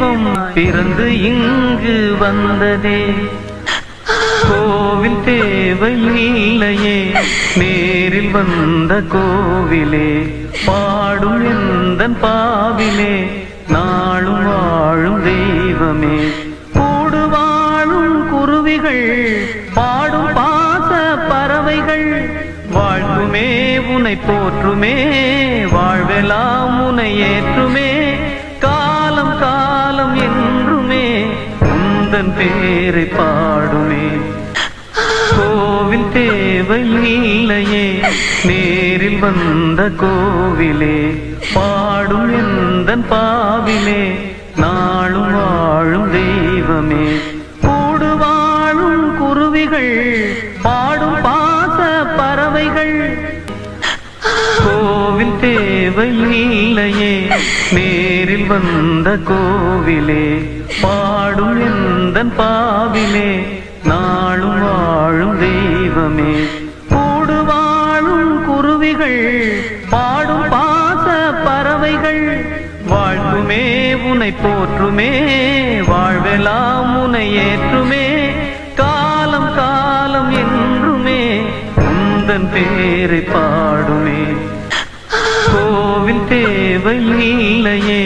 தெய்வம் பிறந்து இங்கு வந்ததே. கோவில் தேவையில்லையே, நேரில் வந்த கோவிலே. பாடும் எந்தன் பாவிலே, நாளும் வாழும் தெய்வமே. கூடு வாழும் குருவிகள், பாடும் பாச பறவைகள். வாழ்வுமே உனை போற்றுமே, வாழ்வெல்லாம் உனை ஏற்றுமே. காலம் காலம் என்றுமே உந்தன் பேரை பாடுமே. கோவில் தேவையில்லையே, நேரில் வந்த கோவிலே. பாடும் எந்தன் பாவிலே, நாளும் வாழும் தெய்வமே. கூடு வாழும் குருவிகள், பாடும் பாச பறவைகள். கோவில் தேவையில்லையே, நேரில் வந்த கோவிலே. பாடும் எந்தன் பாவிலே, நாளும் வாழும் தெய்வமே. கூடு வாழும் குருவிகள், பாடும் பாச பறவைகள். வாழ்வுமே உனை போற்றுமே, வாழ்வெல்லாம் உனை ஏற்றுமே. காலம் காலம் என்றுமே உந்தன் பேரை பாடுமே. கோவில் தேவையில்லையே,